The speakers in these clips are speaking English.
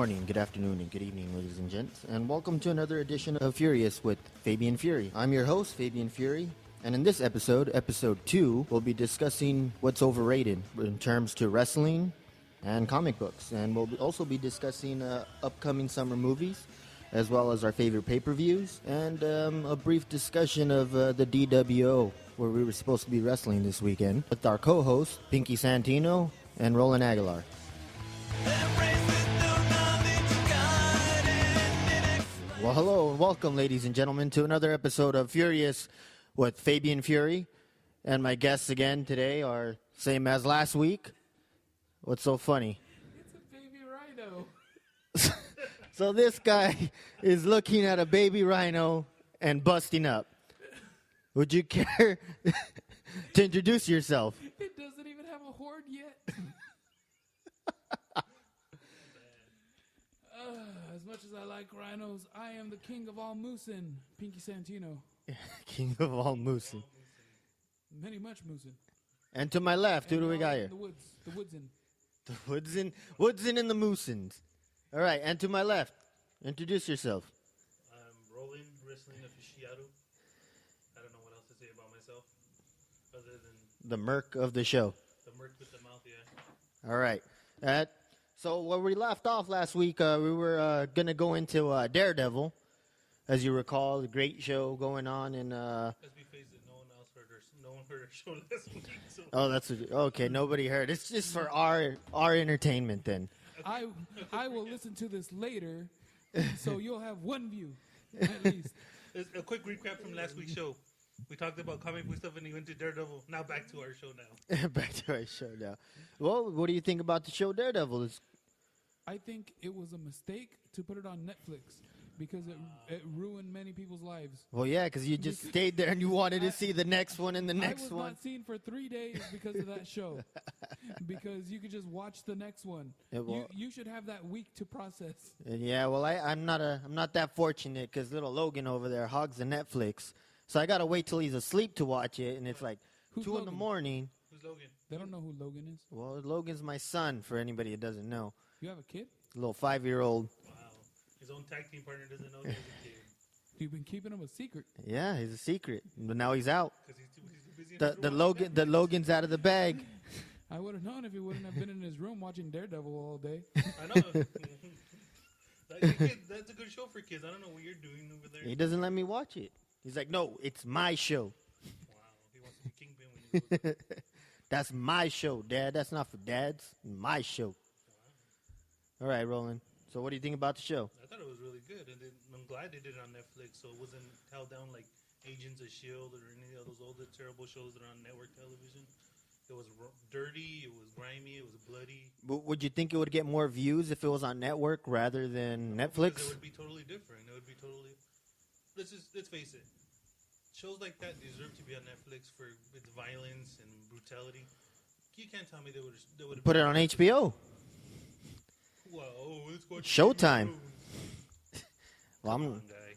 morning, good afternoon, and good evening, ladies and gents, and welcome to another edition of Furious with Fabian Fury. I'm your host, Fabian Fury, and in this episode, episode 2, we'll be discussing what's overrated in terms to wrestling and comic books, and we'll also be discussing upcoming summer movies, as well as our favorite pay-per-views, and a brief discussion of the DWO, where we were supposed to be wrestling this weekend, with our co-hosts, Pinky Santino and Roland Aguilar. Well, hello and welcome, ladies and gentlemen, to another episode of Furious with Fabian Fury. And my guests again today are same as last week. What's so funny? It's a baby rhino. So this guy is looking at a baby rhino and busting up. Would you care to introduce yourself? It doesn't even have a horn yet. As much as I like rhinos, I am the king of all moosin, Pinky Santino. King of all moosin. Many much moosin. And to my left, who do we got here? The woodsin. The woodsin and the moosins. All right, and to my left, introduce yourself. I'm Roland, wrestling aficionado. I don't know what else to say about myself, other than The Merc of the show. the merc with the mouth, yeah. All right. So where we left off last week, we were going to go into Daredevil. As you recall, a great show going on in... As we face it, no one heard our show last week. So. Oh, that's... Okay, nobody heard. It's just for our entertainment then. I will listen to this later, so you'll have one view, at least. A quick recap from last week's show. We talked about comic book stuff and he went to Daredevil. Now back to our show now. Back to our show now. Well, what do you think about the show Daredevil? I think it was a mistake to put it on Netflix because it ruined many people's lives. Well, yeah, because you just stayed there and you wanted to see the next one and the next I was one. not seen for 3 days because of that show. Because you could just watch the next one. You should have that week to process. Yeah, well, I'm not that fortunate because little Logan over there hogs the Netflix. So I got to wait till he's asleep to watch it, and it's like Who's 2 Logan? in the morning. Who's Logan? They don't know who Logan is. Well, Logan's my son, for anybody that doesn't know. You have a kid? A little 5-year-old. Wow. His own tag team partner doesn't know he has a kid. You've been keeping him a secret. Yeah, he's a secret. But now he's out. Because he's too busy in his The Logan's out of the bag. I would have known if he wouldn't have been in his room watching Daredevil all day. I know. That's a good show for kids. I don't know what you're doing over there. He doesn't let me watch it. He's like, no, it's my show. Wow. He wants to be Kingpin when he goes there. That's my show, Dad. That's not for dads. My show. All right, Roland. So what do you think about the show? I thought it was really good, and I'm glad they did it on Netflix, so it wasn't held down like Agents of S.H.I.E.L.D. or any of those older terrible shows that are on network television. It was dirty, it was grimy, it was bloody. Would you think it would get more views if it was on network rather than Netflix? It would be totally different. It would be totally... Let's face it. Shows like that deserve to be on Netflix for its violence and brutality. You can't tell me they would Put it on HBO. Whoa, let's go Showtime. Well, Come on, guy.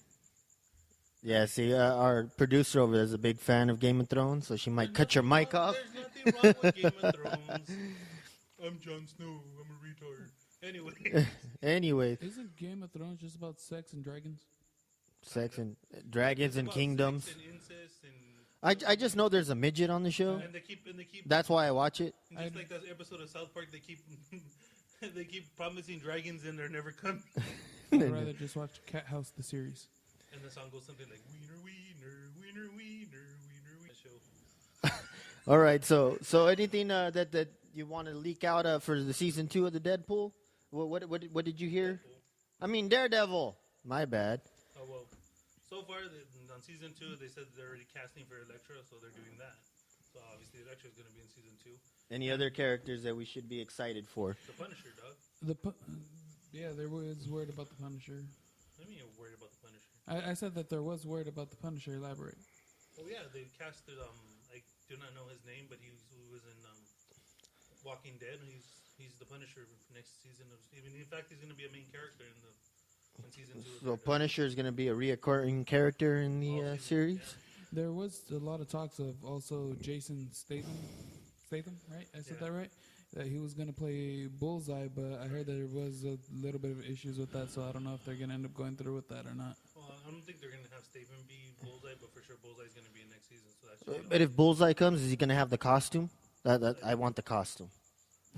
Yeah, see, our producer over there is a big fan of Game of Thrones, so she might cut your mic off. There's nothing wrong with Game of Thrones. I'm Jon Snow. I'm a retard. Anyway. Isn't Game of Thrones just about sex and dragons? Sex and dragons and kingdoms. Sex and incest and I just know there's a midget on the show. and they keep That's why I watch it. just like that episode of South Park, they keep they keep promising dragons and they're never coming. I'd rather just watch Cat House, the series. And the song goes something like wiener wiener wiener wiener wiener wiener. Show. All right, so anything that you want to leak out for the season 2 of the Deadpool? What did you hear? I mean Daredevil. My bad. Oh well. So far on season 2, they said they're already casting for Elektra, so they're doing that. So obviously Elektra's going to be in season 2. Any other characters that we should be excited for? The Punisher, dog. Yeah, there was word about the Punisher. What do you mean you're worried about the Punisher? I said that there was word about the Punisher. Elaborate. Oh yeah, they casted I do not know his name, but he was in Walking Dead, and he's the Punisher for next season of. I mean, in fact, he's going to be a main character in season 2. So Punisher is going to be a reoccurring character in the series. Yeah. There was a lot of talks of also Jason Statham, right? I said that right? that he was gonna play Bullseye, but I heard that there was a little bit of issues with that, so I don't know if they're gonna end up going through with that or not. Well, I don't think they're gonna have Stephen be Bullseye, but for sure Bullseye's gonna be in next season. So that's. But if Bullseye comes, is he gonna have the costume? I want the costume.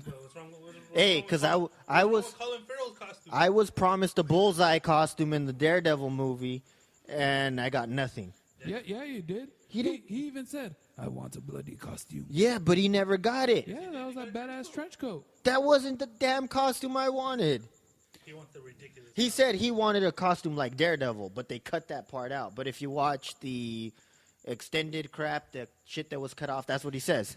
Well, what's wrong with Hey, because I was Colin Farrell's costume. I was promised a Bullseye costume in the Daredevil movie, and I got nothing. Yeah, you did. He even said, "I want a bloody costume." Yeah, but he never got it. Yeah, that was that badass trench coat. That wasn't the damn costume I wanted. He wants the ridiculous. He said he wanted a costume like Daredevil, but they cut that part out. But if you watch the extended crap, the shit that was cut off, that's what he says.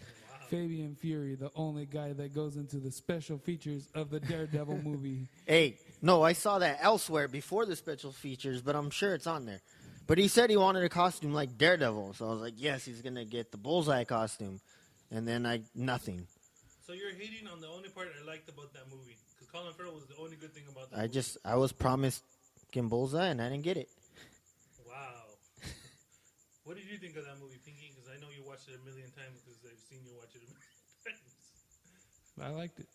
Fabian Fury, the only guy that goes into the special features of the Daredevil movie. Hey, no, I saw that elsewhere before the special features, but I'm sure it's on there. But he said he wanted a costume like Daredevil, so I was like, yes, he's going to get the Bullseye costume. And then nothing. So you're hating on the only part I liked about that movie. Because Colin Farrell was the only good thing about that movie. I was promised Kim Bullseye, and I didn't get it. Wow. What did you think of that movie, Pinky? Because I know you watched it a million times because I've seen you watch it a million times. I liked it.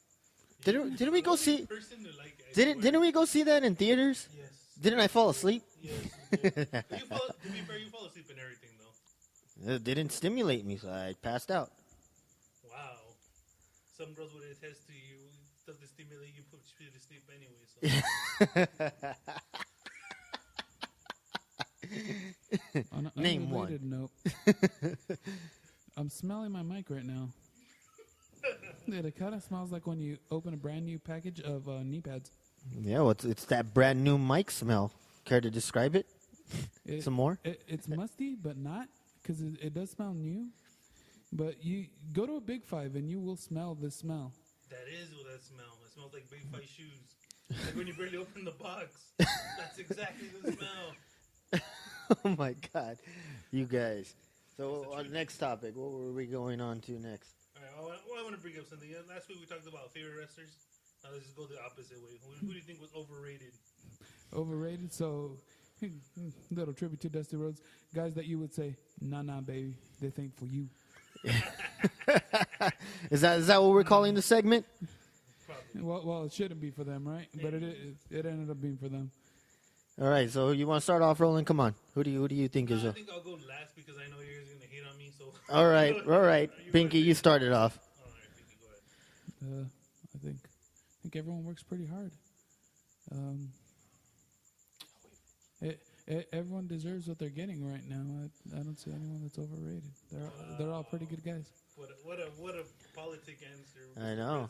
Didn't we go see? Person to like it, Didn't we go see that in theaters? Yes. Didn't I fall asleep? Yes. You did. But to be fair, you fall asleep and everything though. It didn't stimulate me, so I passed out. Wow. Some girls would attest to you. Stuff to stimulate you, put you to sleep anyway. So. On an Name unrelated note, I'm smelling my mic right now. It kind of smells like when you open a brand new package of knee pads. Yeah, well, it's that brand new mic smell. Care to describe it? Some more? It's musty, but not, because it does smell new. But you go to a Big Five and you will smell this smell. That is what that smell. It smells like Big Five shoes. Like when you barely open the box. That's exactly the smell. Oh my God, you guys. So our next topic, what were we going on to next? All right, I want to bring up something. Last week we talked about favorite wrestlers. Now let's just go the opposite way. Who do you think was overrated? Overrated? So, little tribute to Dusty Rhodes. Guys that you would say, nah, baby. They think for you. Is that what we're calling the segment? Probably. Well, it shouldn't be for them, right? But it ended up being for them. All right, so you want to start off, Roland? Come on. Who do you think is? I think I'll go last because I know you guys are gonna hate on me. So. All right. Pinky, you started off. All right, Pinky, go ahead. I think everyone works pretty hard. Everyone deserves what they're getting right now. I don't see anyone that's overrated. They're all pretty good guys. What a politic answer. I know.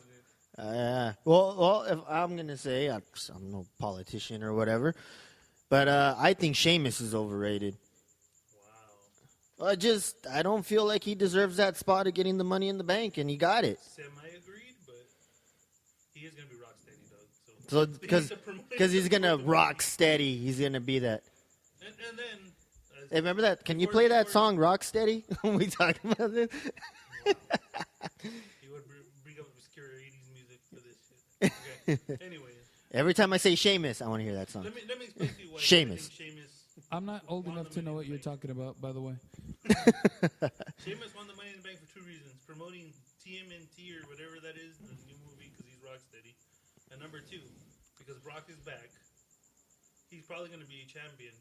Well, if I'm gonna say I'm no politician or whatever, but I think Sheamus is overrated. Wow. I don't feel like he deserves that spot of getting the Money in the Bank, and he got it. Semi-agreed, but he is gonna be rock steady, Doug. So because he's gonna rock steady, he's gonna be that. And then. Hey, remember that? Can you play that song "Rock Steady" when we talk about this? Wow. He would bring up obscure 80s music for this shit. Okay. Anyway. Every time I say Sheamus, I want to hear that song. Let me explain to you why Sheamus. I think Sheamus. I'm not old enough to know what you're talking about, by the way. Sheamus won the Money in the Bank for two reasons: promoting TMNT or whatever that is, the new movie, because he's rock steady, and number two, because Brock is back. He's probably going to be a champion.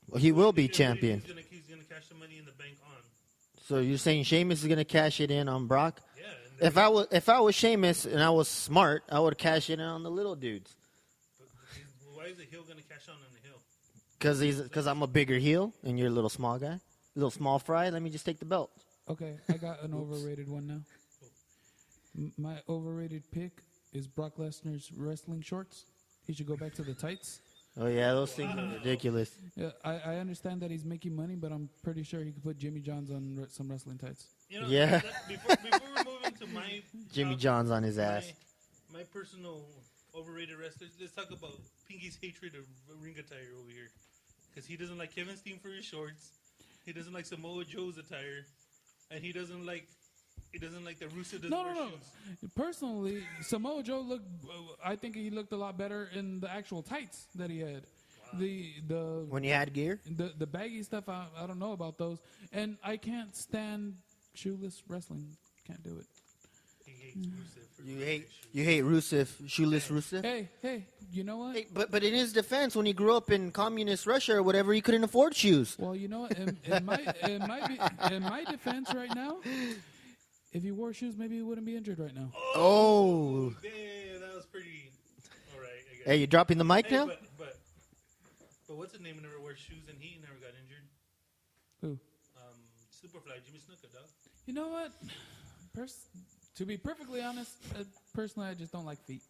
Well, he will be champion. He's gonna cash the Money in the Bank on. So you're saying Sheamus is gonna cash it in on Brock? Yeah. If I was Sheamus and I was smart, I would cash it in on the little dudes. Why is the heel gonna cash on the heel? Because I'm a bigger heel and you're a little small guy, little small fry. Let me just take the belt. Okay, I got an overrated one now. My overrated pick is Brock Lesnar's wrestling shorts. He should go back to the tights. Oh yeah, those things are ridiculous. Yeah, I understand that he's making money, but I'm pretty sure he could put Jimmy John's on some wrestling tights. You know, Yeah. Before we move into my Jimmy John's on his ass. My personal overrated wrestlers. Let's talk about Pinky's hatred of ring attire over here, because he doesn't like Kevin Steen for his shorts. He doesn't like Samoa Joe's attire, and he doesn't like the Rusev doesn't wear shoes. Personally, Samoa Joe looked. I think he looked a lot better in the actual tights that he had. Wow. When he had gear, the baggy stuff. I don't know about those, and I can't stand shoeless wrestling. Can't do it. He hates Rusev. For You wearing hate his shoes. you hate Rusev, shoeless Rusev. Hey, you know what? Hey, but in his defense, when he grew up in communist Russia or whatever, he couldn't afford shoes. Well, you know what? In my defense right now, if he wore shoes, maybe he wouldn't be injured right now. Oh. Damn, that was pretty. All right. I guess. Hey, you dropping the mic now? But what's his name? Who never wears shoes and he never got injured. Who? Superfly Jimmy Snuka, dog. You know what? To be perfectly honest, personally, I just don't like feet.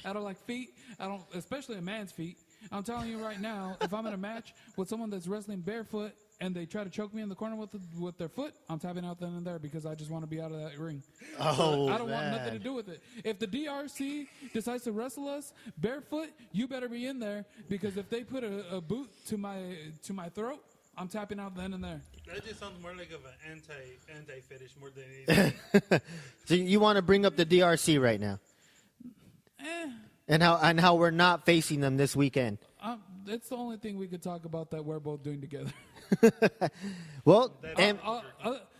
I don't like feet. I don't, especially a man's feet. I'm telling you right now, if I'm in a match with someone that's wrestling barefoot and they try to choke me in the corner with their foot, I'm tapping out then and there because I just want to be out of that ring. Oh, I don't want nothing to do with it. If the DRC decides to wrestle us barefoot, you better be in there because if they put a boot to my throat, I'm tapping out then and there. That just sounds more like of an anti fetish more than anything. So you want to bring up the DRC right now, and how we're not facing them this weekend. That's the only thing we could talk about that we're both doing together. Well,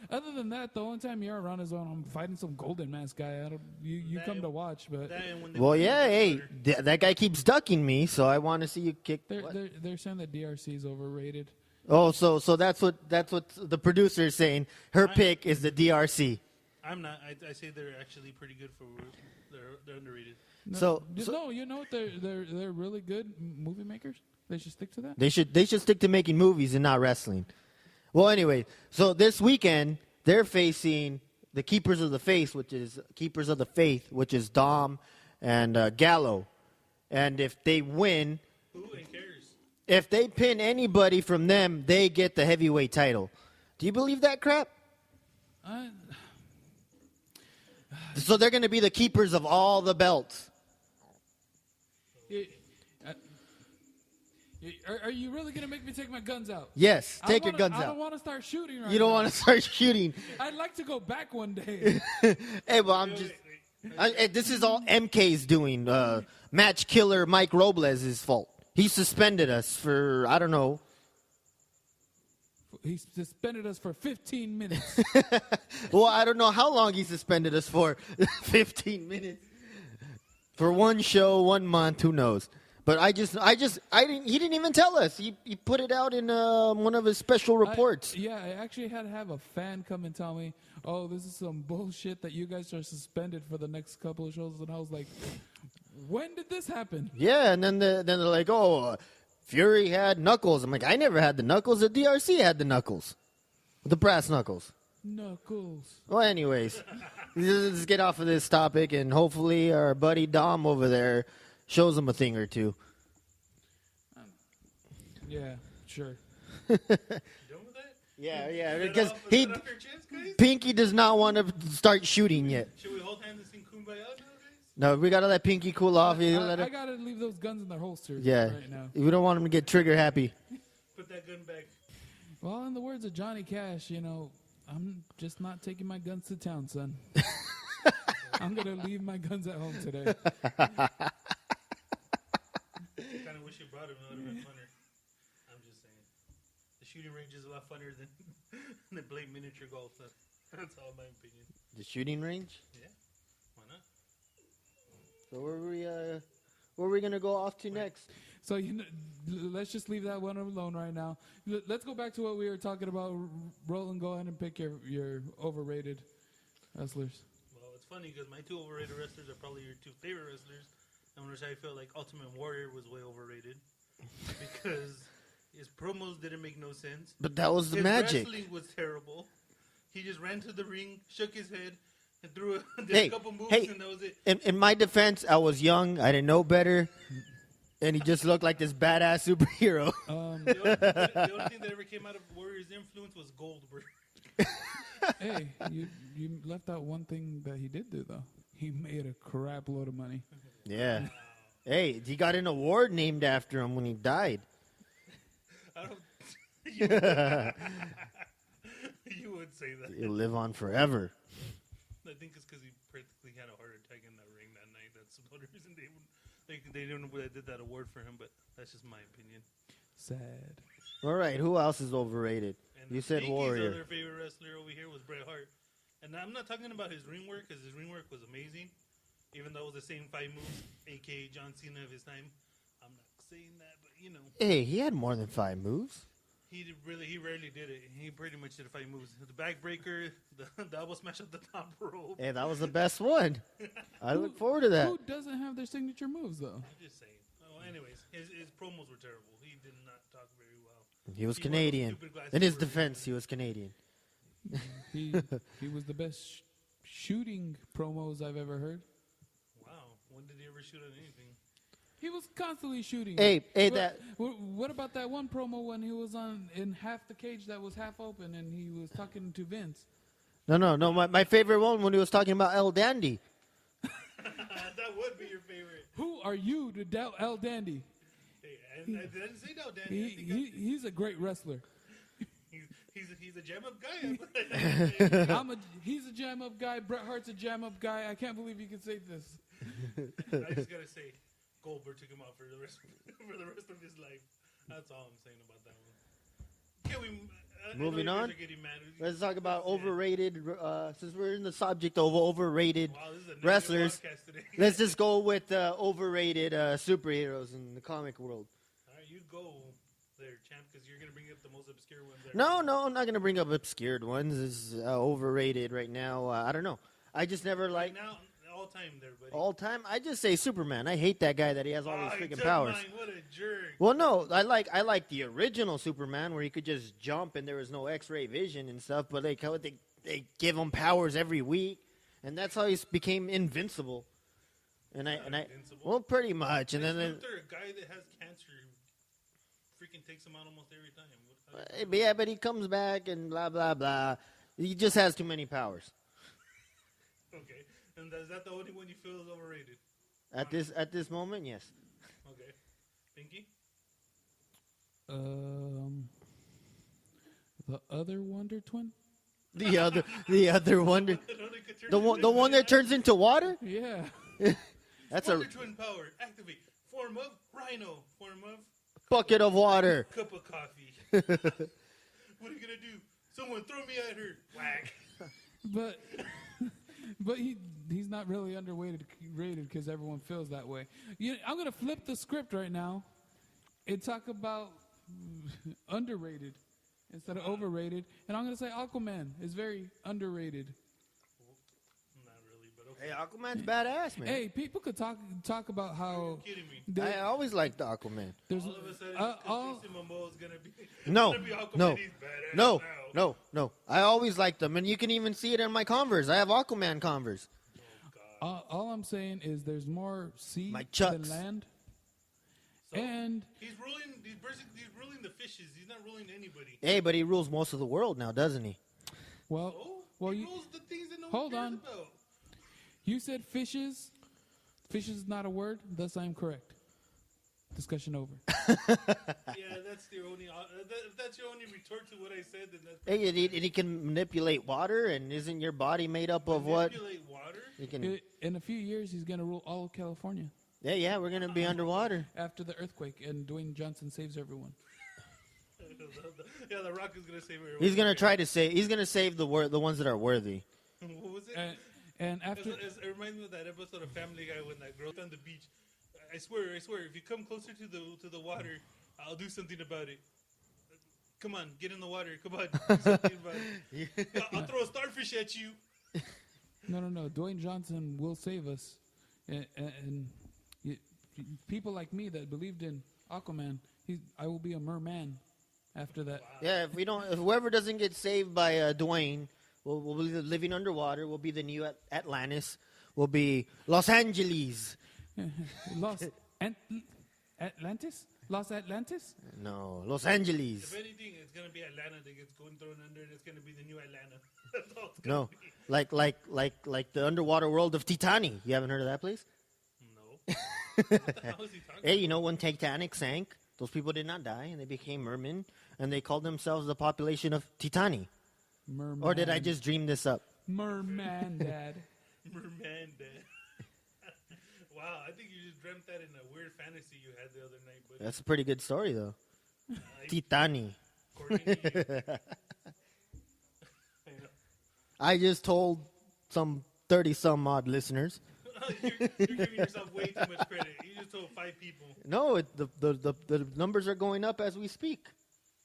other than that, the only time you're around is when I'm fighting some golden mask guy. You come to watch, but that guy keeps ducking me, so I want to see you kick. They're saying that DRC is overrated. Oh, so that's what the producer is saying. Her pick is the DRC. I'm not. I say they're actually pretty good for. They're underrated. No, No, you know what? They're really good movie makers. They should stick to that. They should stick to making movies and not wrestling. Well, anyway, so this weekend they're facing the Keepers of the Faith, which is Dom and Gallo, and if they win, Who cares? if they pin anybody from them, they get the heavyweight title. Do you believe that crap? So they're going to be the keepers of all the belts. Are you really going to make me take my guns out? Yes, take your guns I don't out. want to start shooting right now. You don't want to start shooting. I'd like to go back one day. Hey, well, this is all MK's doing. Match killer Mike Robles' fault. He suspended us for, I don't know. He suspended us for 15 minutes. Well, I don't know how long he suspended us for. 15 minutes. For one show, 1 month, who knows. But he didn't even tell us. He put it out in one of his special reports. I actually had to have a fan come and tell me, oh, this is some bullshit that you guys are suspended for the next couple of shows. And I was like, when did this happen? Yeah, and then they're like, oh, Fury had knuckles. I'm like, I never had the knuckles. The DRC had the knuckles. The brass knuckles. Knuckles. Well, anyways, let's get off of this topic, and hopefully our buddy Dom over there shows him a thing or two. Yeah, sure. You done with that? Yeah, Get because off your chest, guys? Pinky does not want to start shooting yet. Should we hold hands and sing Kumbaya nowadays? No, we gotta let Pinky cool off. I gotta leave those guns in their holsters right now. We don't want him to get trigger happy. Put that gun back. Well, in the words of Johnny Cash, I'm just not taking my guns to town, son. I'm gonna leave my guns at home today. I kind of wish you brought him. It would have been funner. I'm just saying. The shooting range is a lot funner than playing miniature golf. That's all my opinion. The shooting range. Yeah. Why not? So where are we gonna go off to next? So let's just leave that one alone right now. Let's go back to what we were talking about. Roland, go ahead and pick your overrated wrestlers. Well, it's funny because my two overrated wrestlers are probably your two favorite wrestlers. And which I feel like Ultimate Warrior was way overrated because his promos didn't make no sense. But that was the his magic. Wrestling was terrible. He just ran to the ring, shook his head, and threw a couple moves, and that was it. In my defense, I was young. I didn't know better. And he just looked like this badass superhero. The only thing that ever came out of Warrior's influence was Goldberg. Hey, you left out one thing that he did do, though. He made a crap load of money. Yeah. Hey, he got an award named after him when he died. You would say that. He'll live on forever. I think it's because he practically had a heart attack in that ring that night. That's the only reason they did that award for him, but that's just my opinion. Sad. All right, who else is overrated? And You said Pinky's Warrior. other favorite wrestler over here was Bret Hart. And I'm not talking about his ring work, because his ring work was amazing. Even though it was the same 5 moves, a.k.a. John Cena of his time. I'm not saying that, but you know. Hey, he had more than 5 moves. He rarely did it. He pretty much did 5 moves. The backbreaker, the elbow smash up the top rope. Hey, that was the best one. I look forward to that. Who doesn't have their signature moves, though? I'm just saying. Oh, anyways, his promos were terrible. He did not talk very well. He was He wore those Canadian. stupid glasses In his for- defense, he was Canadian. He was the best shooting promos I've ever heard. Wow. When did he ever shoot at anything? He was constantly shooting. Hey, What about that one promo when he was in half the cage that was half open and he was talking to Vince? No. My favorite one when he was talking about El Dandy. That would be your favorite. Who are you to doubt El Dandy? Hey, and I didn't say no, Danny. I think He's a great wrestler. he's a jam up guy. He's a jam up guy. Bret Hart's a jam up guy. I can't believe you can say this. I just gotta say, Goldberg took him out for the rest of his life. That's all I'm saying about that one. Can we? I know Moving you guys on. are getting mad. Let's talk about Yeah. overrated. Since we're in the subject of overrated Wow, this is a negative wrestlers, podcast today. let's just go with overrated superheroes in the comic world. All right, you go there, champ, because you're gonna bring up the most obscure ones. No, I'm not gonna bring up obscured ones. It's overrated right now. I don't know. I just never Right like now, all time there, buddy. all time. I just say Superman. I hate that guy that he has all these he freaking took powers. mine. What a jerk. Well, no, I like the original Superman where he could just jump and there was no X-ray vision and stuff. But they give him powers every week, and that's how he became invincible. And I Invincible? well, pretty much. And Lex then Luthor, a guy that has cancer, freaking takes him out almost every time. but he comes back and blah blah blah. He just has too many powers Okay, and is that the only one you feel is overrated? at this moment. Yes. Okay, Pinky. The other Wonder Twin? The other wonder, the one that turns into water. Yeah. That's Wonder a Twin power activate. Form of Rhino. Form of bucket of water. cup of coffee. What are you gonna do? Someone throw me at her. Whack. But he's not really underrated because everyone feels that way. I'm gonna flip the script right now and talk about underrated instead of overrated, and I'm gonna say Aquaman is very underrated. Not really, but okay. Hey, Aquaman's badass, man. Hey, people could talk about how You're kidding me. there- I always liked the Aquaman. there's All of a sudden, all- Jason Momoa is gonna be No, gonna be Aquaman. no, He's badass now. no. I always liked them, and you can even see it in my Converse. I have Aquaman Converse. all I'm saying is there's more sea My than Chucks. land, So, and he's ruling the fishes. He's not ruling anybody. Hey, but he rules most of the world now, doesn't he? well, He you rules the things that no hold one cares on. about. you said fishes. Fishes is not a word, thus I am correct. Discussion over. Yeah, that's your only. If that's your only retort to what I said, then that's. Hey, and he can manipulate water, and isn't your body made up of what? Manipulate water. He can. In a few years, he's gonna rule all of California Yeah, we're gonna be underwater. after the earthquake, and Dwayne Johnson saves everyone. Yeah, the Rock is gonna save everyone. He's gonna try to save. He's gonna save the ones that are worthy. What was it? And after It reminds me of that episode of Family Guy when that girl on the beach. I swear, if you come closer to the water, I'll do something about it. Come on, get in the water. Come on, do something about it. I'll throw a starfish at you. no, Dwayne Johnson will save us, and people like me that believed in Aquaman, I will be a merman after that. Yeah, if whoever doesn't get saved by Dwayne, we'll be living underwater. We'll be the new Atlantis. We'll be Los Angeles. Atlantis? Los Atlantis? No, Los Angeles. If anything, it's gonna be Atlanta that gets going thrown under, and it's gonna be the new Atlanta. That's all it's gonna No, be. like the underwater world of Titani. You haven't heard of that place? No. What the hell is he talking Hey, you know when Titanic sank, those people did not die, and they became mermen, and they called themselves the population of Titani. Merman. Or did I just dream this up? Merman, Dad. Merman Dad. Wow, I think you just dreamt that in a weird fantasy you had the other night. But That's a pretty good story, though. I- Titani. according to you. I know. I just told some 30-some-odd listeners. You're giving yourself way too much credit. You just told 5 people. No, the numbers are going up as we speak.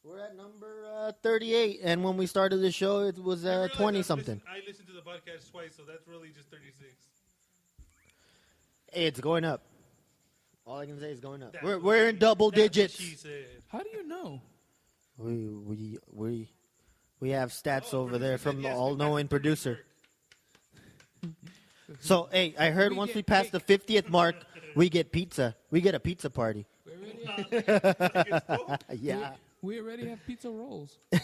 We're at number 38, and when we started the show, it was 20-something. I listened to the podcast twice, so that's really just 36. Hey, it's going up. All I can say is going up. That's We're in double That's what digits. she said. How do you know? We have stats over there producer from said the yes, all-knowing we passed the producer. work. So, hey, I heard We once get we pass the 50th mark, we get pizza. We get a pizza party. We already Like it's full? Yeah. we already have pizza rolls. Yeah,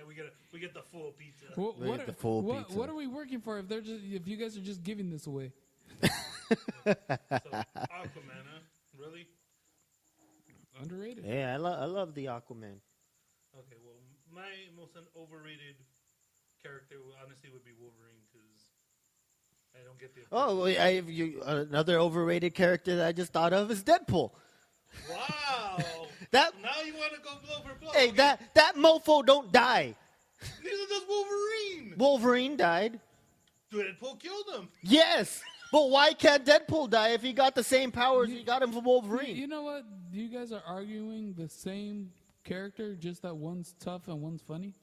we get the full pizza. What, We what get are, the full what, pizza. what are we working for if you guys are just giving this away? So Aquaman, huh? Really? Underrated. Yeah, I love the Aquaman. Okay, well, my most overrated character honestly would be Wolverine because I don't get the. Oh, another overrated character that I just thought of is Deadpool. Wow! That Now you want to go blow for blow? hey, Okay. that mofo don't die. Neither does Wolverine. Wolverine died. Deadpool killed him. Yes, but why can't Deadpool die if he got the same powers he got him from Wolverine? You know what? You guys are arguing the same character, just that one's tough and one's funny.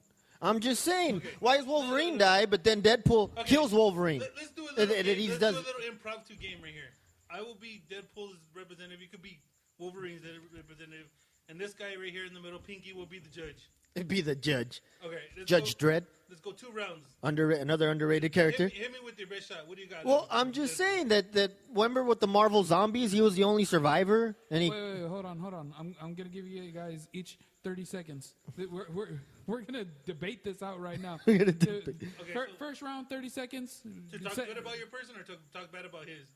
I'm just saying, Okay. why is Wolverine die, but then Deadpool Okay. kills Wolverine? Let's do a And- little. and Game. he Let's does- do a little impromptu game right here. I will be Deadpool's representative. You could be Wolverine's representative, and this guy right here in the middle, Pinky, will be the judge. It'd be the judge. Okay, Judge Dredd, Let's go 2 rounds. another underrated character. Hit me with your best shot. What do you got? Well, I'm just saying that remember with the Marvel Zombies, he was the only survivor, and he Wait, hold on. I'm gonna give you guys each 30 seconds. We're gonna debate this out right now. We're gonna debate. Okay, so- First round, 30 seconds. To talk Se- good about your person or to talk bad about his?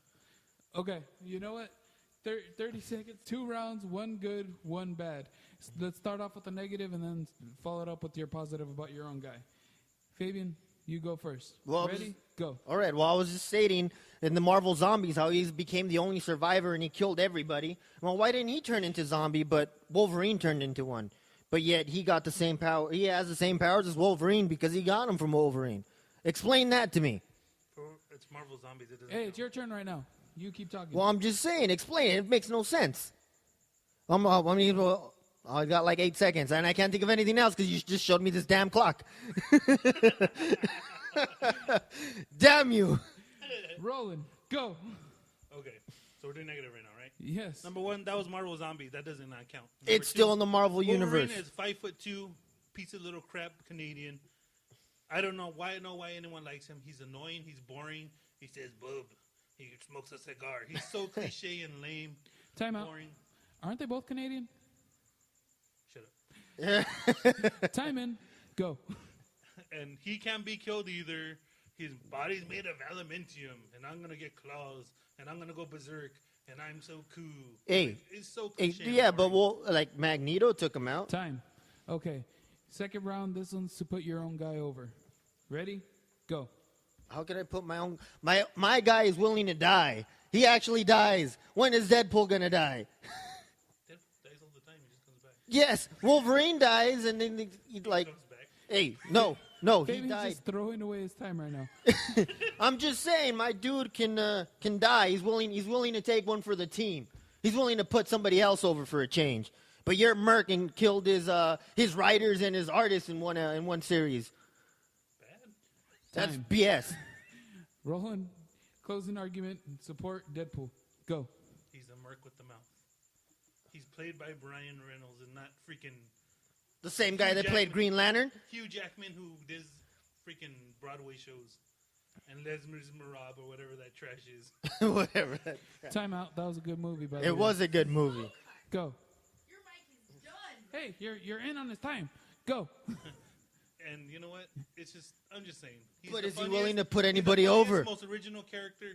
Okay, you know what? 30 seconds, 2 rounds, 1 good, 1 bad. Let's start off with the negative and then follow it up with your positive about your own guy. Fabian, you go first. Well, Ready? Go. All right. Well, I was just stating in the Marvel Zombies how he became the only survivor and he killed everybody. Well, why didn't he turn into zombie, but Wolverine turned into one? But yet he got the same power. He has the same powers as Wolverine because he got them from Wolverine. Explain that to me. It's Marvel Zombies. It doesn't Hey, count. it's your turn right now. You keep talking. Well, I'm just saying. Explain it. It makes no sense. I got like 8 seconds, and I can't think of anything else because you just showed me this damn clock. Damn you. Roland, go. Okay, so we're doing negative right now, right? Yes. Number 1, that was Marvel Zombies. That does not count. Number It's still in the Marvel Wolverine universe. is 5'2", piece of little crap Canadian. I don't know why anyone likes him. He's annoying. He's boring. He says boob. He smokes a cigar. He's so cliche and lame. Time out. Boring. Aren't they both Canadian? Shut up. Time in. Go. And he can't be killed either. His body's made of aluminium, and I'm gonna get claws, and I'm gonna go berserk, and I'm so cool. Hey, It's so Hey, cliche. yeah, and but boring. like Magneto took him out. Time. Okay. Second round, this one's to put your own guy over. Ready? Go. How can I put my own? My guy is willing to die. He actually dies. When is Deadpool gonna die? Deadpool dies all the time. He just comes back. Yes, Wolverine dies, and then he like, Comes back. hey, no, he Fabian's died. just throwing away his time right now. I'm just saying, my dude can die. He's willing to take one for the team. He's willing to put somebody else over for a change. But you're Merc and killed his writers and his artists in one series. Bad. That's Time. BS. Roland, closing argument, support Deadpool. Go. He's a merc with the mouth. He's played by Brian Reynolds and not freaking The same guy that played Green Lantern. Hugh Jackman, who does freaking Broadway shows, and Les Miserables or whatever that trash is. Whatever. Time out. That was a good movie, by the way. It was a good movie. Go. Your mic is done. Hey, you're in on his time. Go. And you know what? I'm just saying. He's But the is he funniest- willing to put he's the anybody funniest, over? Most original character.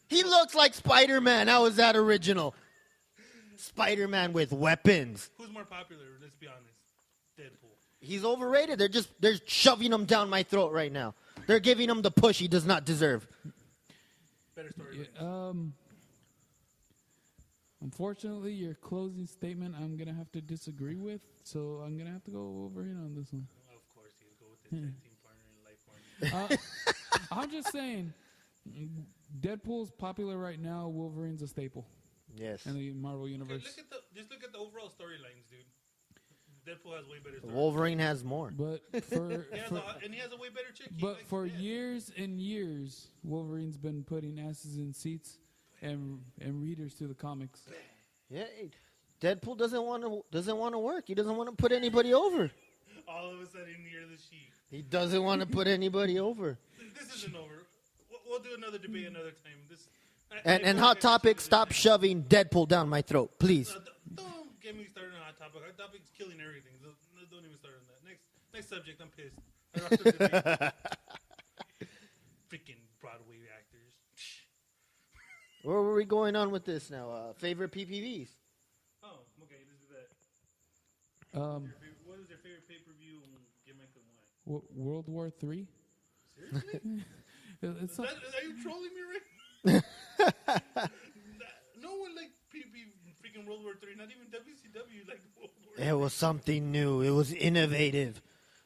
He looks like Spider-Man. How is that original? Spider-Man with weapons. Who's more popular? Let's be honest. Deadpool. He's overrated. They're shoving him down my throat right now. They're giving him the push he does not deserve. Better story. Yeah, unfortunately, your closing statement I'm going to have to disagree with, so I'm going to have to go over in on this one. Of course, he'll go with his tag team partner in life partner. I'm just saying, Deadpool's popular right now. Wolverine's a staple Yes. in the Marvel Okay, universe. just look at the overall storylines, dude. Deadpool has way better storylines. Wolverine has more. But And he has a way better chick. but for years and years, Wolverine's been putting asses in seats and readers to the comics. Yeah, Deadpool doesn't want to work. He doesn't want to put anybody over. All of a sudden, you're the sheep. He doesn't want to put anybody over. This isn't over. We'll do another debate another time. And Hot Topic, stop shoving Deadpool down my throat, please. Don't get me started on Hot Topic. Hot Topic's killing everything. Don't even start on that. Next subject. I'm pissed. I have to debate. Freaking Broadway actors. Where were we going on with this now? Favorite PPVs? Oh, okay. Let's do that. What is your favorite pay-per-view gimmick and why? World War III. Seriously? It's Are you trolling me right? No one liked freaking World War III. Not even WCW liked World War It was something new. It was innovative.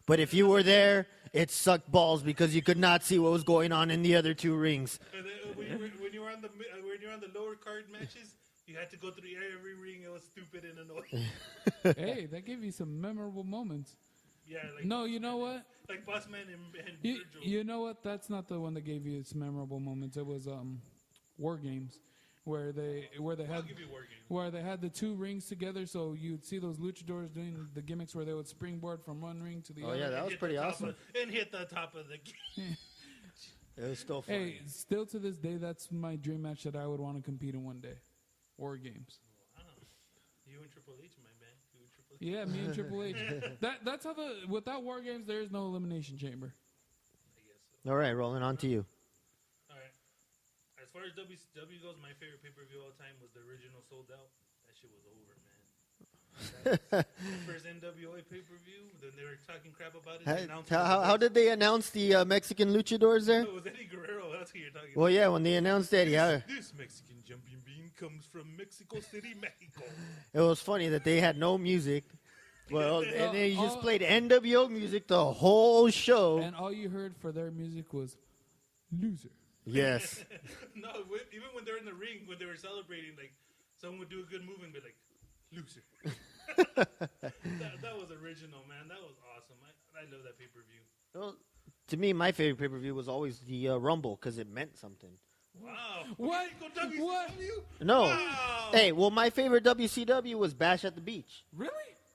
But if you were there, it sucked balls because you could not see what was going on in the other two rings. When you were on the lower card matches, you had to go through every ring. It was stupid and annoying. Hey, that gave you some memorable moments. Yeah. No, you know what? Like Bossman and You, Virgil. you know what? That's not the one that gave you its memorable moments. It was War Games, where they I'll had give you War Games. where they had the two rings together. So you'd see those luchadors doing the gimmicks where they would springboard from one ring to the Oh other. yeah, that was Hit pretty the top awesome. and hit the top of the game. It was still fun. Hey, still to this day, that's my dream match that I would want to compete in one day. War Games. Wow. You and Triple H, my man. You and Triple H. Yeah, me and Triple H. That's how without War Games, there is no elimination chamber. I guess so. All right, Roland, on to you. All right. As far as WCW goes, my favorite pay-per-view all time was the original Sold Out. That shit was over, man. The first NWA pay-per-view, then they were talking crap about it. They announced How did they announce the Mexican luchadors there? it was Eddie Guerrero. That's who you're talking Well, about. yeah, when they announced Eddie, This Mexican jumping bean comes from Mexico City, Mexico. it was funny that they had no music. Well, and they just played NWO music the whole show. And all you heard for their music was "Loser." Yes. No, even when they're in the ring, when they were celebrating, like someone would do a good move and be like, "Loser." that was original, man. That was awesome. I love that pay-per-view. Well, to me, my favorite pay-per-view was always the Rumble because it meant something. Wow. What? You go WCW? What? No. Wow. Hey, well, my favorite WCW was Bash at the Beach. Really?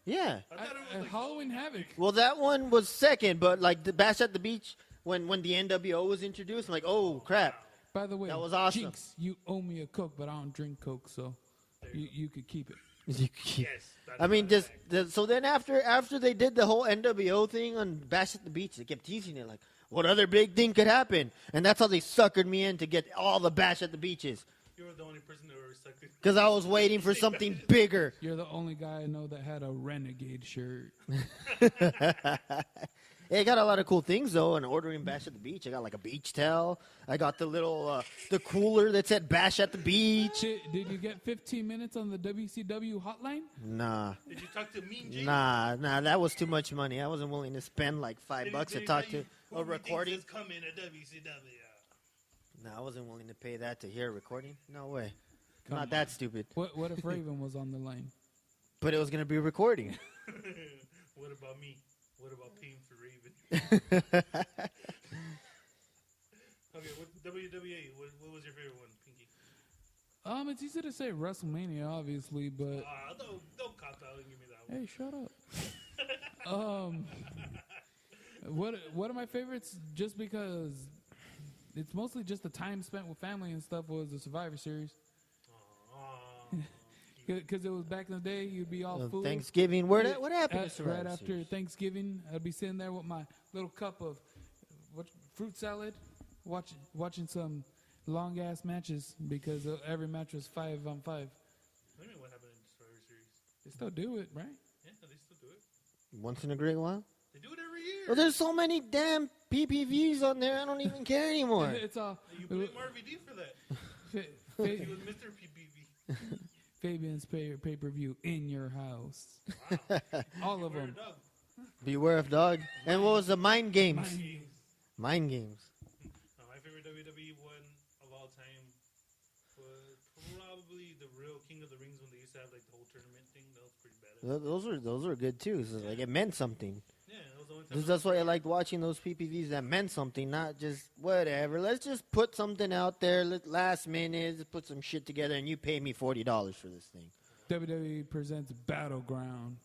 Yeah. I thought it was like Halloween Havoc. Well, that one was second, but like the Bash at the Beach, when the NWO was introduced, I'm like, oh crap. By the way, That was awesome. Jinx, you owe me a Coke, but I don't drink Coke, so you could keep it. Yes. I mean, so then after they did the whole NWO thing on Bash at the Beach, they kept teasing it like, what other big thing could happen? And that's how they suckered me in to get all the Bash at the Beaches. You were the only person that ever sucked it. Because I was waiting for something bigger. You're the only guy I know that had a Renegade shirt. Hey, I got a lot of cool things though. And ordering Bash at the Beach, I got like a beach towel. I got the little the cooler that said Bash at the Beach. Did you get 15 minutes on the WCW hotline? Nah, Did you talk to Mean Gene? nah, that was too much money. I wasn't willing to spend like $5 to talk to a recording. Who coming to WCW? No, I wasn't willing to pay that to hear a recording. No way. Come Not on. that stupid. What if Raven was on the line? But it was gonna be a recording. What about me? What about paying for Raven? Okay, WWA. What was your favorite one, Pinky? It's easy to say WrestleMania, obviously, but Don't cop out and give me that one. hey, shut up. One of my favorites, just because it's mostly just the time spent with family and stuff, was the Survivor Series. Because it was back in the day, you'd be all full. Thanksgiving. What happened? to Survivor Right after Series? Thanksgiving, I'd be sitting there with my little cup of fruit salad, watching some long ass matches because every match was 5-on-5. What do you mean what happened in the Survivor Series? They still do it, right? Yeah, they still do it. Once in a great while. They do it every year. Well, there's so many damn PPVs on there. I don't even care anymore. It's all You blame RVD for that. Fa- He was Mr. PPV. Fabian's pay-per-view in your house. Wow. All of Where them. dog? Beware of dog. And what was the mind games? Mind games. My favorite WWE one of all time was probably the real King of the Rings when they used to have like the whole tournament thing. That was pretty badass. Those were good too. So, like it meant something. Yeah, that was the only time. That's why I liked watching those PPVs that meant something, not just whatever. Let's just put something out there. Last minute, just put some shit together, and you pay me $40 for this thing. WWE presents Battleground.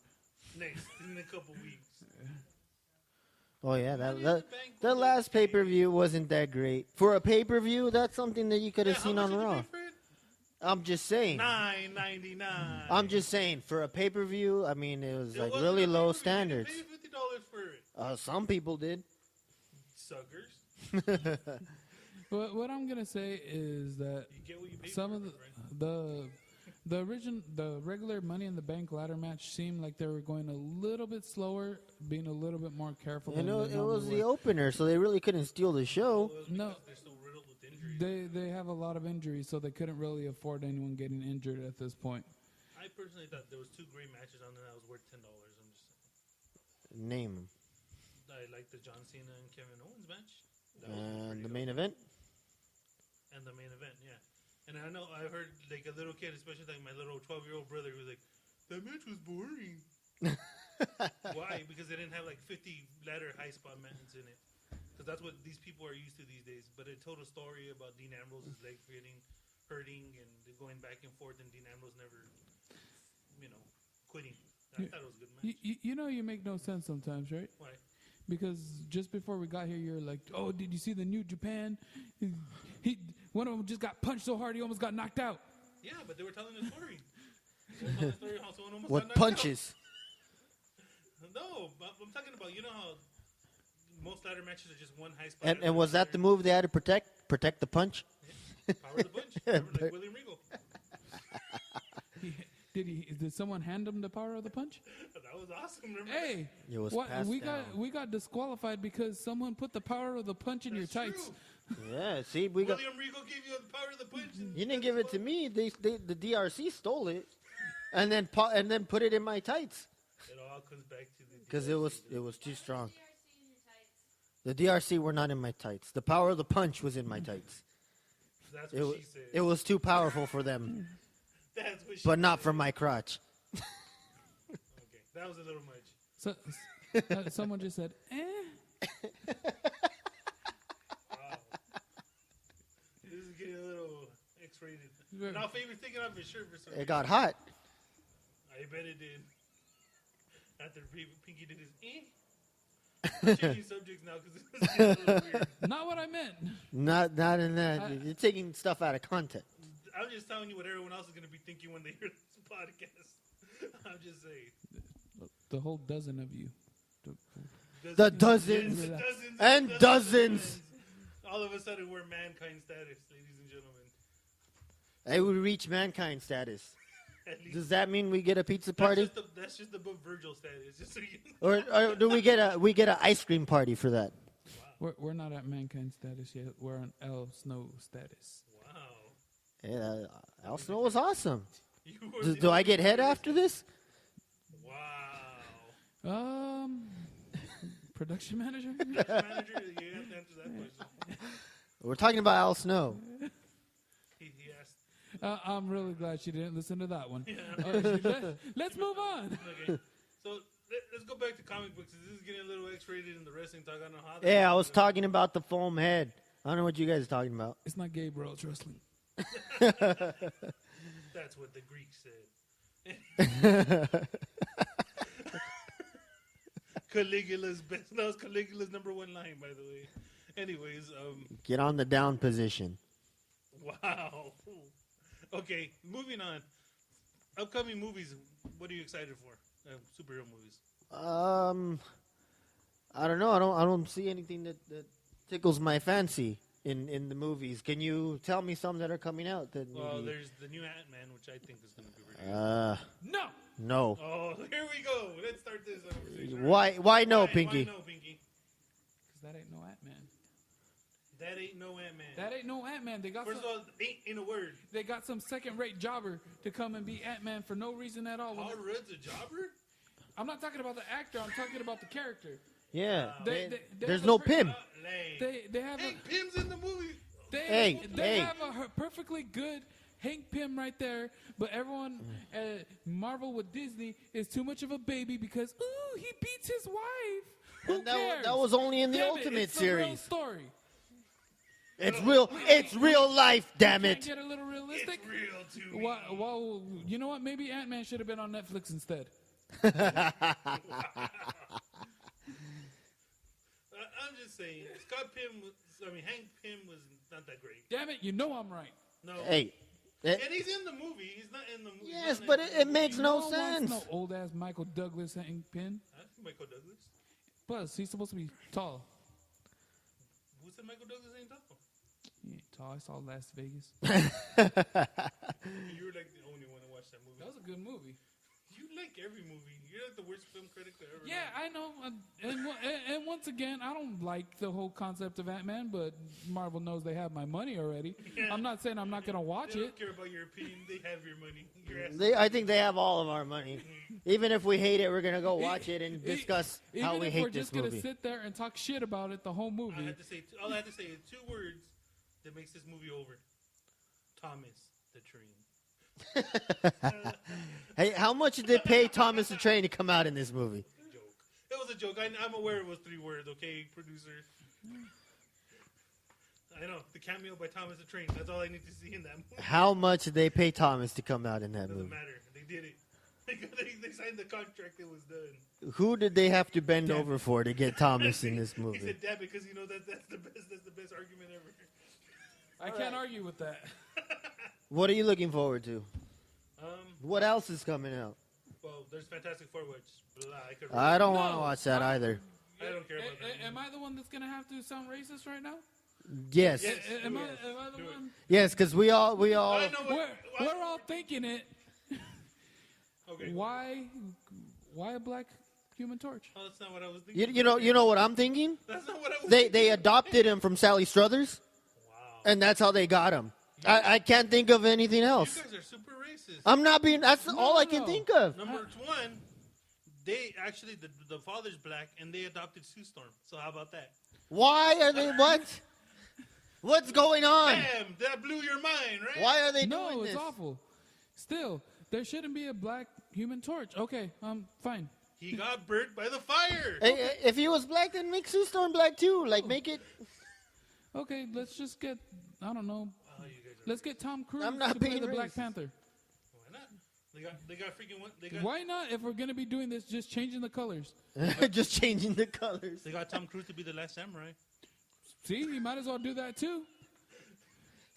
Next in a couple weeks. Oh yeah, that last pay-per-view wasn't that great. For a pay-per-view, that's something that you could have seen on Raw. I'm just saying. $9.99. I'm just saying, for a pay-per-view, I mean, it was like really low standards. You paid $50 for it. Some people did. Suckers. What I'm gonna say is that You get what you pay some for, of right? the regular Money in the Bank ladder match seemed like they were going a little bit slower, being a little bit more careful. You know, than it was normally the were. opener, so they really couldn't steal the show. Well, No. because they're so riddled with injuries. They have a lot of injuries, so they couldn't really afford anyone getting injured at this point. I personally thought there was two great matches on there that was worth $10. I'm just saying. Name 'em. I like the John Cena and Kevin Owens match. That was pretty And the dope. main event. And the main event, yeah. And I know I heard like a little kid, especially like my little 12-year-old brother, who was like, "That match was boring." Why? Because they didn't have like 50 ladder high spot matches in it. Because that's what these people are used to these days. But it told a story about Dean Ambrose's leg hurting, and going back and forth, and Dean Ambrose never, quitting. I thought it was a good match. You know, you make no sense sometimes, right? Why? Because just before we got here, you're like, "Oh, did you see the New Japan? One of them just got punched so hard he almost got knocked out." Yeah, but they were telling the story. They were telling the story how someone almost got What knocked punches? out. No, but I'm talking about, you know how most ladder matches are just one high spot. And was that the move they had to protect the punch? Power of the punch. Remember, like William Regal. Did someone hand him the power of the punch? That was awesome. Remember? Hey, It was what, passed we down. got disqualified because someone put the power of the punch in your That's tights. true. Yeah, see, we got. William Regal gave you the power of the punch. And You didn't give it to me. The DRC stole it, and then put it in my tights It all comes back to the because it was too strong. DRC in your tights. The DRC were not in my tights. The power of the punch was in my tights. That's It what was she said. it was too powerful for them, That's what she but not said. for my crotch. Okay, that was a little much. So, someone just said, "Eh." Wow. This is getting a little X-rated. Now, favorite taking off his shirt for some It reason. got hot. I bet it did. After Pinky did his I'm changing subjects now because this is getting a little weird. Not what I meant. Not in that. You're taking stuff out of context. I'm just telling you what everyone else is going to be thinking when they hear this podcast. I'm just saying. The whole dozen of you. The dozens Yes, and dozens. All of a sudden, we're mankind status, ladies and gentlemen. Hey, we reach mankind status. At least Does that mean we get a pizza party, That's just above Virgil status. Just so you or do we get a ice cream party for that? We're not at mankind status yet. We're on L Snow status. Wow. Yeah, Al Snow was awesome. You were Do, the do I only get head person- after this? Wow. Production manager. Manager, you have to answer that question. We're talking about Al Snow. He asked. I'm really glad she didn't listen to that one. Yeah. Let's move on. Okay. So let's go back to comic books. This is getting a little X-rated in the wrestling talk. I don't know how. Yeah, I was talking about the foam head. I don't know what you guys are talking about. It's not gay, bro. It's wrestling. That's what the Greeks said. Caligula's best. That was Caligula's #1 line, by the way. Anyways, Get on the down position. wow. Okay, moving on. Upcoming movies. What are you excited for? Superhero movies. I don't know. I don't see anything that tickles my fancy in the movies. Can you tell me some that are coming out? That Well, maybe, there's the new Ant-Man, which I think is going to be pretty good. No. No. Oh, here we go. Let's start this conversation. Why no, Why Pinky? no, Pinky? Because that ain't no Ant-Man. That ain't no Ant-Man. That ain't no Ant-Man. They got First of some, all, ain't in a word. they got some second-rate jobber to come and be Ant-Man for no reason at all. Paul Rudd's a jobber? I'm not talking about the actor. I'm talking about the character. Yeah. They there's have a no pretty- Pim. they have Hank Pym's in the movie. they Hey. have a perfectly good Hank Pym right there, but everyone Marvel with Disney is too much of a baby because he beats his wife. Who And cares? that was only in the Damn it, Ultimate it's a real series. story. It's real. It's real life. Damn Can't it. get a little realistic. It's real to me. Well, you know what? Maybe Ant-Man should have been on Netflix instead. I'm just saying, Hank Pym was not that great. Damn it! You know I'm right. No. Hey. And he's in the movie. He's not in the movie. Yes, but it makes no one sense. wants no old ass Michael Douglas Hank Pym. I think Michael Douglas. Plus, he's supposed to be tall. Who said Michael Douglas ain't tall? He ain't tall. I saw Las Vegas. You were like the only one to watch that movie. That was a good movie. You like every movie. You're like the worst film critic I ever. Yeah, I know. And once again, I don't like the whole concept of Ant-Man, but Marvel knows they have my money already. Yeah. I'm not saying I'm not going to watch They it. don't care about your opinion. They have your money. Your ass. I think they have all of our money. Even if we hate it, we're gonna go watch it and discuss how Even we if hate we're this just going to movie. sit there and talk shit about it the whole movie. All I had to say is 2 words that makes this movie over. Thomas the Train. Hey, how much did they pay Thomas the Train to come out in this movie? Joke. It was a joke. I'm aware it was 3 words. Okay, producer. I know the cameo by Thomas the Train. That's all I need to see in that movie. How much did they pay Thomas to come out in that Doesn't movie? matter. They did it. They signed the contract. It was done. Who did they have to bend over for to get Thomas in this He movie? said, "Damn it," because that's the best. That's the best argument ever. I can't argue with that. What are you looking forward to? What else is coming out? Well, there's Fantastic Four, which I don't want to No. watch that either. I don't care about that. Am I the one that's going to have to sound racist right now? Yes, Yes. Am I the Do it. one? yes, because we all. I know what. We're all thinking it. Okay. Why a black Human Torch? Oh, that's not what I was thinking. You know what I'm thinking? That's not what I was They thinking. adopted him from Sally Struthers, Wow. and that's how they got him. I can't think of anything You else. guys are super racist. I'm not being. That's all I can no. think of. Number 1, they actually the father's black, and they adopted Sue Storm. So how about that? Why are they what? What's going on? Bam! That blew your mind, right? Why are they No, doing it's this? awful. Still, there shouldn't be a black Human Torch. Okay, fine. He got burnt by the fire. Hey, if he was black, then make Sue Storm black too. Like make it. Okay, let's just get, I don't know, Oh, you guys are. let's get Tom Cruise I'm not to play being the Black racist. Panther. Why not? They got freaking one. They got Why not, if we're going to be doing this, just changing the colors? Just changing the colors. They got Tom Cruise to be the last samurai. See, you might as well do that too.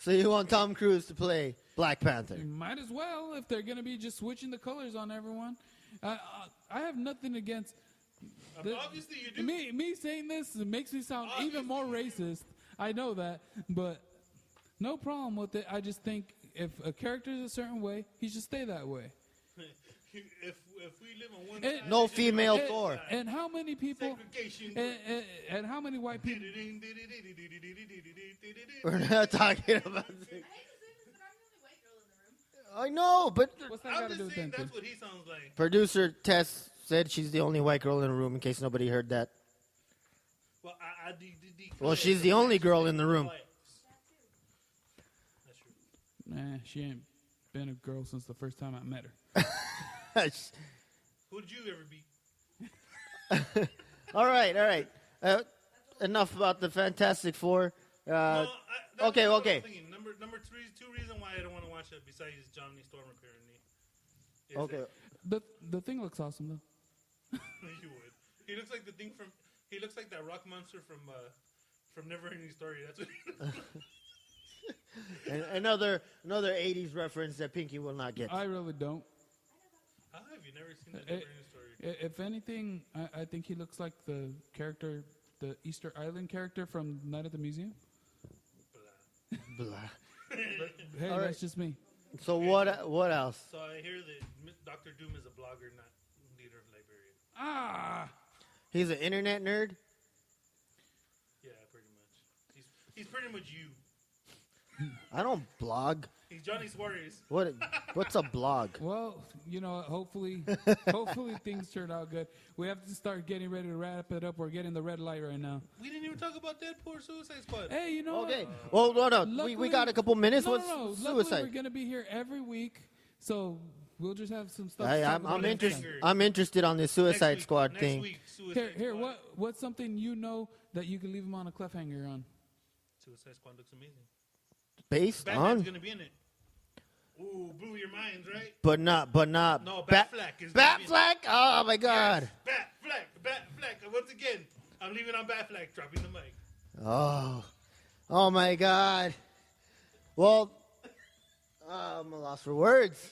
So you want Tom Cruise to play Black Panther? You might as well, if they're going to be just switching the colors on everyone. I have nothing against... Obviously, you do. Me saying this makes me sound even more racist. I know that, but no problem with it. I just think if a character is a certain way, he should stay that way. If we live on one And- side, No they should live female on the Thor. other side. And how many people... Segregation. And how many white people... We're not talking about. I hate to say this, but I'm the only white girl in the room. I know, but What's that got I'm to do just with saying anything? that's what he sounds like. producer Tess said she's the only white girl in the room. In case nobody heard that. Well, Well, she's the only girl in the room. That's true. Nah, she ain't been a girl since the first time I met her. Who did you ever beat? all right. Enough about the Fantastic Four. That's okay, what I was okay. thinking. Number 3, 2 reasons why I don't want to watch it besides Johnny Storm apparently. is Okay. The thing looks awesome, though. that- you would. He looks like the thing from. He looks like that rock monster from Never Ending Story. That's what. He looks like. And another 80s reference that Pinky will not get. I really don't. How have you never seen the Eh, Never Ending Story? If anything, I think he looks like the character, the Easter Island character from Night at the Museum. Blah. Blah. Hey, All right. that's just me. So what else? So I hear that Dr. Doom is a blogger, not leader of Liberia. Ah! He's an internet nerd. Yeah, pretty much. He's pretty much you. I don't blog. He's Johnny Suarez. What's a blog? Well, you know, hopefully things turn out good. We have to start getting ready to wrap it up. We're getting the red light right now. We didn't even talk about Deadpool or Suicide Squad. Hey, you know Okay. what? Well, no. Luckily- We got a couple minutes. No, What's no. Luckily, Suicide? we're gonna be here every week, so we'll just have some stuff. to talk I'm about next interested. time. I'm interested on this Suicide Squad next thing. Week, Suicide Here, Squad. what's something you know that you can leave him on a cliffhanger on? Suicide Squad looks amazing. Based Batman's on, gonna be in it. Ooh, blew your minds, right? but not. No, Batfleck is gonna be in it. Batfleck. Oh my God. Yes, Batfleck. Once again, I'm leaving on Batfleck, dropping the mic. Oh my God. Well, I'm a loss for words.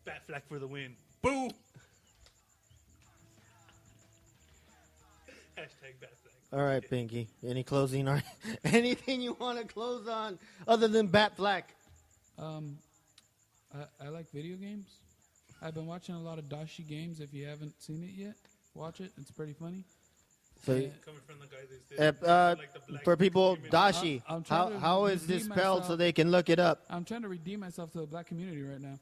Batfleck for the win. Boo! Hashtag Batfleck. All right, Pinky. Any closing or anything you want to close on other than Batfleck? I like video games. I've been watching a lot of Dashi games. If you haven't seen it yet, watch it. It's pretty funny. So, Coming from the guy that said, like the black for people, screaming. Dashi, I'm trying to how is this redeem spelled myself. so they can look it up? I'm trying to redeem myself to the black community right now.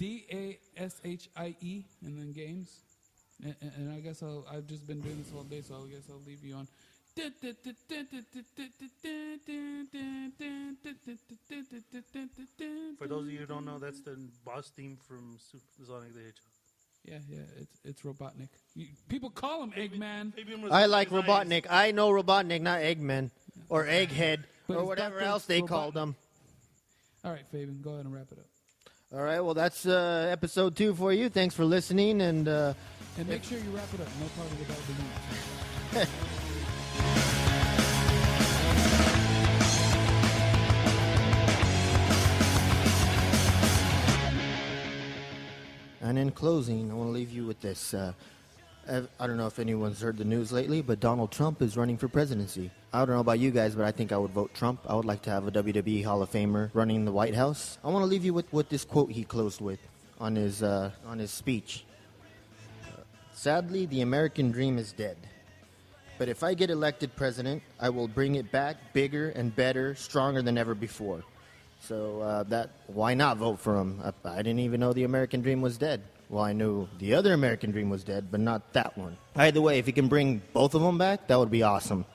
DASHIE and then games. And I guess I've just been doing this all day, so I guess I'll leave you on. For those of you who don't know, that's the boss theme from Sonic the Hedgehog. Yeah, it's Robotnik. People call him Eggman. I like his eyes. Robotnik. I know Robotnik, not Eggman or Egghead But or it's whatever Dr. else they Robotnik. called them. All right, Fabian, go ahead and wrap it up. All right, well, that's episode 2 for you. Thanks for listening, and And make sure you wrap it up. No party without the news. And in closing, I want to leave you with this. I don't know if anyone's heard the news lately, but Donald Trump is running for presidency. I don't know about you guys, but I think I would vote Trump. I would like to have a WWE Hall of Famer running the White House. I want to leave you with this quote he closed with on his speech. Sadly, the American dream is dead. But if I get elected president, I will bring it back bigger and better, stronger than ever before. So why not vote for him? I didn't even know the American dream was dead. Well, I knew the other American dream was dead, but not that one. Either way, if he can bring both of them back, that would be awesome.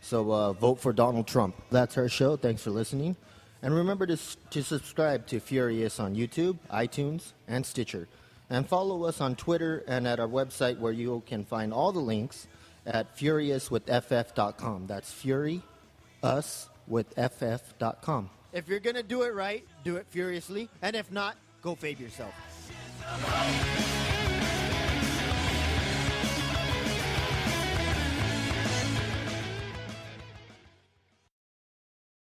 So vote for Donald Trump. That's our show. Thanks for listening. And remember to subscribe to Furious on YouTube, iTunes, and Stitcher. And follow us on Twitter and at our website where you can find all the links at furiouswithff.com. That's furyuswithff.com. If you're going to do it right, do it furiously. And if not, go fave yourself.